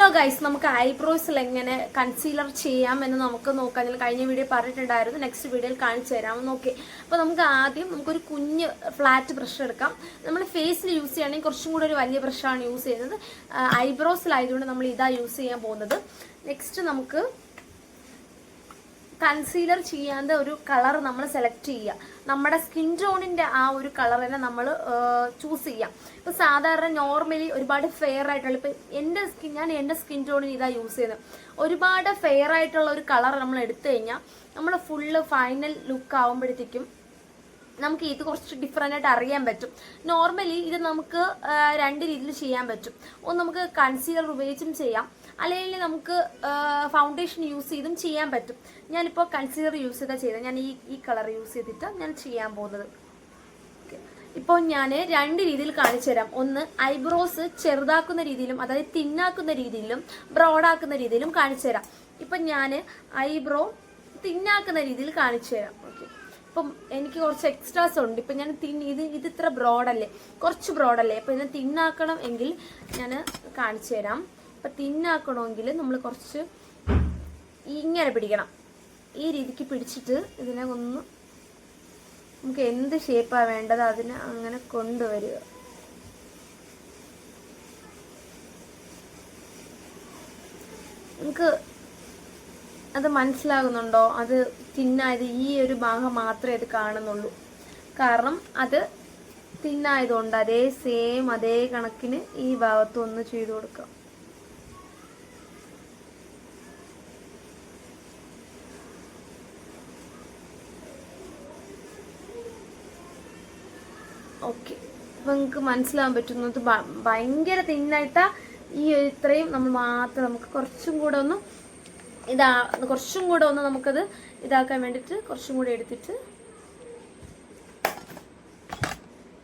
Hello guys, നമുക്ക് ഐബ്രോസിൽ എങ്ങനെ concealer ചെയ്യാമെന്ന് നമുക്ക് നോക്കാം. ഞാൻ കഴിഞ്ഞ വീഡിയോ പറഞ്ഞിട്ടുണ്ടായിരുന്നു, നെക്സ്റ്റ് വീഡിയോയിൽ കാണിച്ചു തരാമെന്ന്. ഓക്കെ, അപ്പോൾ നമുക്ക് ആദ്യം നമുക്കൊരു കുഞ്ഞ് ഫ്ലാറ്റ് ബ്രഷ് എടുക്കാം. നമ്മൾ ഫേസിൽ യൂസ് ചെയ്യുകയാണെങ്കിൽ കുറച്ചും കൂടെ ഒരു വലിയ ബ്രഷാണ് യൂസ് ചെയ്യുന്നത്. ഐബ്രോസിലായതുകൊണ്ട് നമ്മൾ ഇതാ യൂസ് ചെയ്യാൻ പോകുന്നത്. നെക്സ്റ്റ് നമുക്ക് കൺസീലർ ചെയ്യാതെ ഒരു കളർ നമ്മൾ സെലക്ട് ചെയ്യുക. നമ്മുടെ സ്കിൻ ടോണിൻ്റെ ആ ഒരു കളർ തന്നെ നമ്മൾ ചൂസ് ചെയ്യാം. ഇപ്പോൾ സാധാരണ നോർമലി ഒരുപാട് ഫെയർ ആയിട്ടുള്ള, ഇപ്പം ഞാൻ എൻ്റെ സ്കിൻ ടോണിന് ഇതാ യൂസ് ചെയ്യുന്നത്. ഒരുപാട് ഫെയർ ആയിട്ടുള്ള ഒരു കളർ നമ്മൾ എടുത്തു കഴിഞ്ഞാൽ നമ്മൾ ഫുള്ള് ഫൈനൽ ലുക്ക് ആകുമ്പോഴത്തേക്കും നമുക്ക് ഇത് കുറച്ച് ഡിഫറെൻ്റ് ആയിട്ട് അറിയാൻ പറ്റും. നോർമലി ഇത് നമുക്ക് രണ്ട് രീതിയിൽ ചെയ്യാൻ പറ്റും. ഒന്ന് നമുക്ക് കൺസീലർ ഉപയോഗിച്ചും ചെയ്യാം, അല്ലെങ്കിൽ നമുക്ക് ഫൗണ്ടേഷൻ യൂസ് ചെയ്തും ചെയ്യാൻ പറ്റും. ഞാനിപ്പോൾ കൺസീലർ യൂസ് ചെയ്തത് ഞാൻ ഈ കളർ യൂസ് ചെയ്തിട്ട് ഞാൻ ചെയ്യാൻ പോകുന്നത്. ഇപ്പോൾ ഞാൻ രണ്ട് രീതിയിൽ കാണിച്ചു തരാം. ഒന്ന് ഐബ്രോസ് ചെറുതാക്കുന്ന രീതിയിലും, അതായത് തിന്നാക്കുന്ന രീതിയിലും ബ്രോഡാക്കുന്ന രീതിയിലും കാണിച്ചു തരാം. ഇപ്പം ഞാൻ ഐബ്രോ തിന്നാക്കുന്ന രീതിയിൽ കാണിച്ചു തരാം. ഓക്കെ, ഇപ്പം എനിക്ക് കുറച്ച് എക്സ്ട്രാസ് ഉണ്ട്. ഇപ്പം ഞാൻ ഇത് ഇത്ര ബ്രോഡല്ലേ, കുറച്ച് ബ്രോഡല്ലേ. അപ്പം ഇതിനെ തിന്നാക്കണം എങ്കിൽ ഞാൻ കാണിച്ചു തരാം. അപ്പം തിന്നാക്കണമെങ്കിൽ നമ്മൾ കുറച്ച് ഇങ്ങനെ പിടിക്കണം. ഈ രീതിക്ക് പിടിച്ചിട്ട് ഇതിനെ ഒന്ന് നമുക്ക് എന്ത് ഷേപ്പാണ് വേണ്ടത് അതിനെ അങ്ങനെ കൊണ്ടുവരിക. നമുക്ക് അത് മനസ്സിലാകുന്നുണ്ടോ? അത് തിന്നായത് ഈ ഒരു ഭാഗം മാത്രമേ അത് കാണുന്നുള്ളൂ. കാരണം അത് തിന്നായതുകൊണ്ട് അതേ കണക്കിന് ഈ ഭാഗത്തും ഒന്ന് ചെയ്തു കൊടുക്കാം. ഓക്കെ, അപ്പം നിങ്ങൾക്ക് മനസ്സിലാകാൻ പറ്റുന്നത് ഭയങ്കര തിന്നായിട്ടാ ഈ ഇത്രയും നമ്മൾ മാത്രം നമുക്ക് കുറച്ചും കൂടെ ഒന്ന് നമുക്കത് ഇതാക്കാൻ വേണ്ടിയിട്ട് കുറച്ചും കൂടെ എടുത്തിട്ട്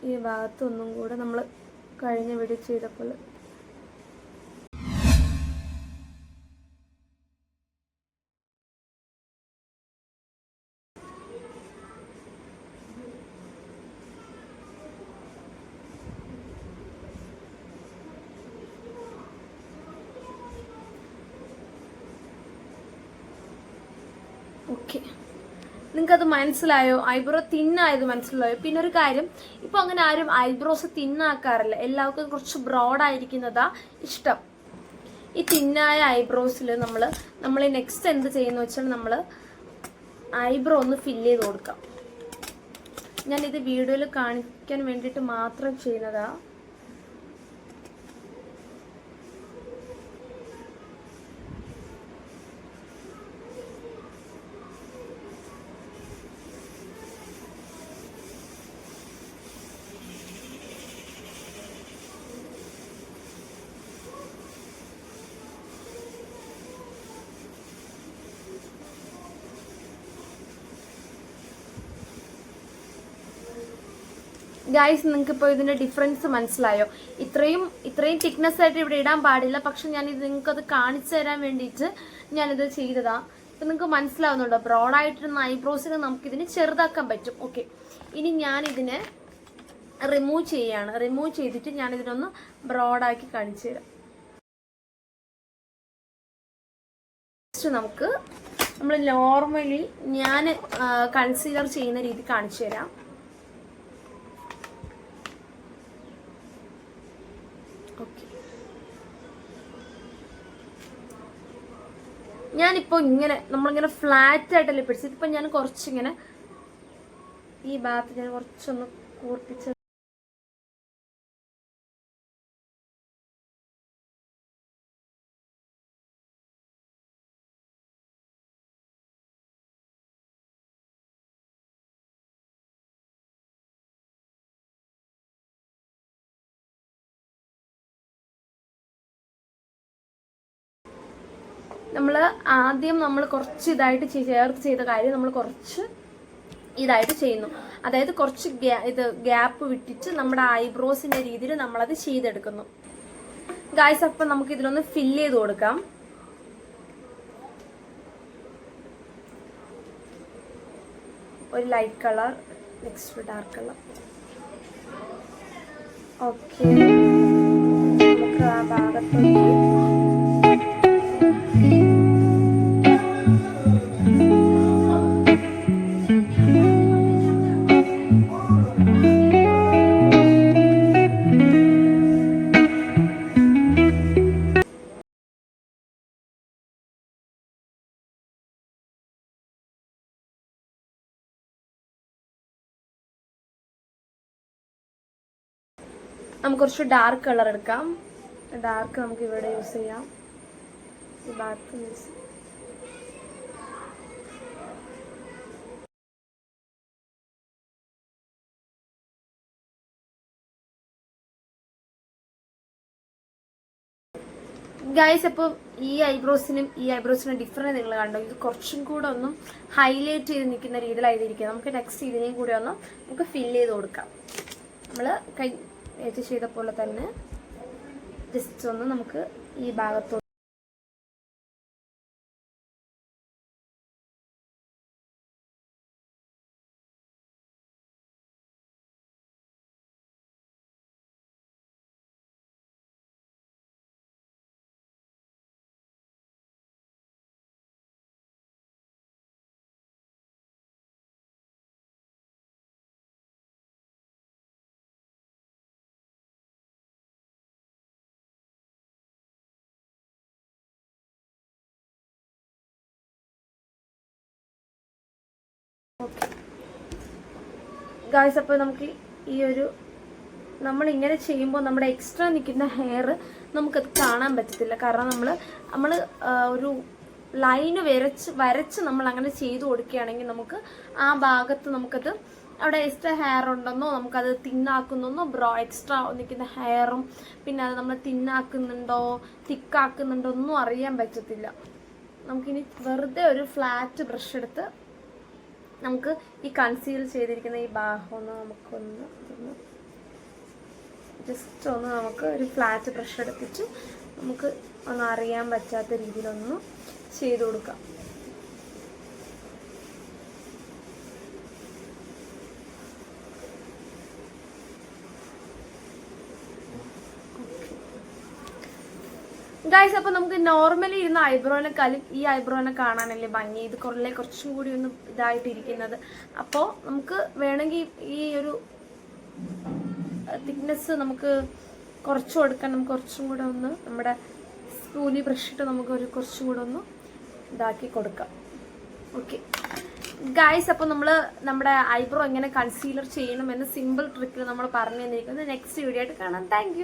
ഈ ഭാഗത്തൊന്നും കൂടെ നമ്മൾ കഴിഞ്ഞ വീഡിയോ ചെയ്തപ്പോൾ ഓക്കെ, നിങ്ങൾക്കത് മനസ്സിലായോ? ഐബ്രോ തിന്നായത് മനസ്സിലായോ? പിന്നെ ഒരു കാര്യം, ഇപ്പൊ അങ്ങനെ ആരും ഐബ്രോസ് തിന്നാക്കാറില്ല. എല്ലാവർക്കും കുറച്ച് ബ്രോഡായിരിക്കുന്നതാ ഇഷ്ടം. ഈ തിന്നായ ഐബ്രോസിൽ നമ്മൾ നെക്സ്റ്റ് എന്ത് ചെയ്യുന്ന വെച്ചാൽ നമ്മൾ ഐബ്രോ ഒന്ന് ഫില്ല് ചെയ്ത് കൊടുക്കാം. ഞാനിത് വീഡിയോയിൽ കാണിക്കാൻ വേണ്ടിയിട്ട് മാത്രം ചെയ്യുന്നതാ. ഗൈസ്, നിങ്ങൾക്കിപ്പോൾ ഇതിൻ്റെ ഡിഫറൻസ് മനസ്സിലായോ? ഇത്രയും തിക്നെസ് ആയിട്ട് ഇവിടെ ഇടാൻ പാടില്ല. പക്ഷെ ഞാനിത് നിങ്ങൾക്കത് കാണിച്ചു തരാൻ വേണ്ടിയിട്ട് ഞാനിത് ചെയ്തതാ. ഇപ്പം നിങ്ങൾക്ക് മനസ്സിലാവുന്നുണ്ടോ? ബ്രോഡായിട്ടിരുന്ന ഐബ്രോസിനെ നമുക്കിതിന് ചെറുതാക്കാൻ പറ്റും. ഓക്കെ, ഇനി ഞാനിതിനെ റിമൂവ് ചെയ്യാണ്. റിമൂവ് ചെയ്തിട്ട് ഞാനിതിനൊന്ന് ബ്രോഡാക്കി കാണിച്ചു തരാം. നമ്മൾ നോർമലി ഞാൻ കൺസീലർ ചെയ്യുന്ന രീതി കാണിച്ചു തരാം. ഞാനിപ്പോൾ നമ്മളിങ്ങനെ ഫ്ലാറ്റ് ആയിട്ടല്ലേ പിടിച്ചത്. ഇപ്പം ഞാൻ കുറച്ചിങ്ങനെ ഈ ഭാഗത്ത് ഞാൻ കുറച്ചൊന്ന് കൂർപ്പിച്ച് നമ്മൾ കുറച്ച് ഇതായിട്ട് ചേർത്ത് ചെയ്ത കാര്യം നമ്മൾ കുറച്ച് ഇതായിട്ട് ചെയ്യുന്നു. അതായത് കുറച്ച് ഗ്യാപ്പ് വിട്ടിട്ട് നമ്മുടെ ഐബ്രോസിന്റെ രീതിയിൽ നമ്മളത് ചെയ്തെടുക്കുന്നു. ഗായ്സ്, അപ്പം നമുക്ക് ഇതിലൊന്ന് ഫില്ല് ചെയ്ത് കൊടുക്കാം. ഒരു light colour, next dark colour. Okay, നമുക്ക് ആ ഭാഗത്തേക്ക് നമുക്ക് കുറച്ച് ഡാർക്ക് കളർ എടുക്കാം. ഡാർക്ക് നമുക്ക് ഇവിടെ യൂസ് ചെയ്യാം. ഈ ഭാഗത്ത് യൂസ് ചെയ്യാം. ഗൈസ്, അപ്പോൾ ഈ ഐബ്രോസിനും ഡിഫറൻറ്റ് നിങ്ങൾ കണ്ടോ? ഇത് കുറച്ചും കൂടെ ഒന്നും ഹൈലൈറ്റ് ചെയ്ത് നിൽക്കുന്ന രീതിയിലായിരിക്കും. നമുക്ക് നെക്സ്റ്റ് ഇതിനെയും കൂടി ഒന്ന് നമുക്ക് ഫില്ല് ചെയ്ത് കൊടുക്കാം. നമ്മൾ നേരത്തെ ചെയ്ത പോലെ തന്നെ ജസ്റ്റ് ഒന്ന് നമുക്ക് ഈ ഭാഗത്തോട്ട് ഓക്കെ ഗായ്സ്. അപ്പോൾ നമുക്ക് ഈ ഒരു നമ്മളിങ്ങനെ ചെയ്യുമ്പോൾ നമ്മുടെ എക്സ്ട്രാ നിൽക്കുന്ന ഹെയർ നമുക്കത് കാണാൻ പറ്റത്തില്ല. കാരണം നമ്മൾ ഒരു ലൈന് വരച്ച് നമ്മൾ അങ്ങനെ ചെയ്ത് കൊടുക്കുകയാണെങ്കിൽ നമുക്ക് ആ ഭാഗത്ത് നമുക്കത് അവിടെ എക്സ്ട്രാ ഹെയർ ഉണ്ടെന്നോ നമുക്കത് തിന്നാക്കുന്നെന്നോ എക്സ്ട്രാ നിൽക്കുന്ന ഹെയറും പിന്നെ അത് നമ്മൾ തിന്നാക്കുന്നുണ്ടോ തിക്കാക്കുന്നുണ്ടോ ഒന്നും അറിയാൻ പറ്റത്തില്ല. നമുക്കിനി വെറുതെ ഒരു ഫ്ലാറ്റ് ബ്രഷ് എടുത്ത് നമുക്ക് ഈ കൺസീൽ ചെയ്തിരിക്കുന്ന ഈ ഭാഗം ഒന്ന് നമുക്കൊന്ന് ജസ്റ്റ് ഒന്ന് നമുക്ക് ഒരു ഫ്ലാറ്റ് ബ്രഷ് എടുത്തിട്ട് നമുക്ക് ഒന്ന് അറിയാൻ പറ്റാത്ത രീതിയിലൊന്ന് ചെയ്ത് കൊടുക്കാം. ഗൈസ്, അപ്പോൾ നമുക്ക് നോർമലി ഇരുന്ന ഐബ്രോനെക്കാളും ഈ ഐബ്രോനെ കാണാനല്ലേ ഭംഗി. ഇത് കുറച്ചും കൂടി ഒന്ന് ഇതായിട്ടിരിക്കുന്നത്. അപ്പോൾ നമുക്ക് വേണമെങ്കിൽ ഈ ഒരു തിക്നെസ് നമുക്ക് കുറച്ച് കൊടുക്കാൻ നമുക്ക് കുറച്ചും കൂടെ ഒന്ന് നമ്മുടെ സ്പൂലി ബ്രഷ് ഇട്ട് നമുക്ക് കുറച്ചും കൂടെ ഒന്ന് ഇതാക്കി കൊടുക്കാം. ഓക്കെ ഗൈസ്, അപ്പോൾ നമ്മുടെ ഐബ്രോ എങ്ങനെ കൺസീലർ ചെയ്യണമെന്ന് സിമ്പിൾ ട്രിക്കിൽ നമ്മൾ പറഞ്ഞു തന്നിരിക്കുന്നത് നെക്സ്റ്റ് വീഡിയോ ആയിട്ട് കാണാം. താങ്ക്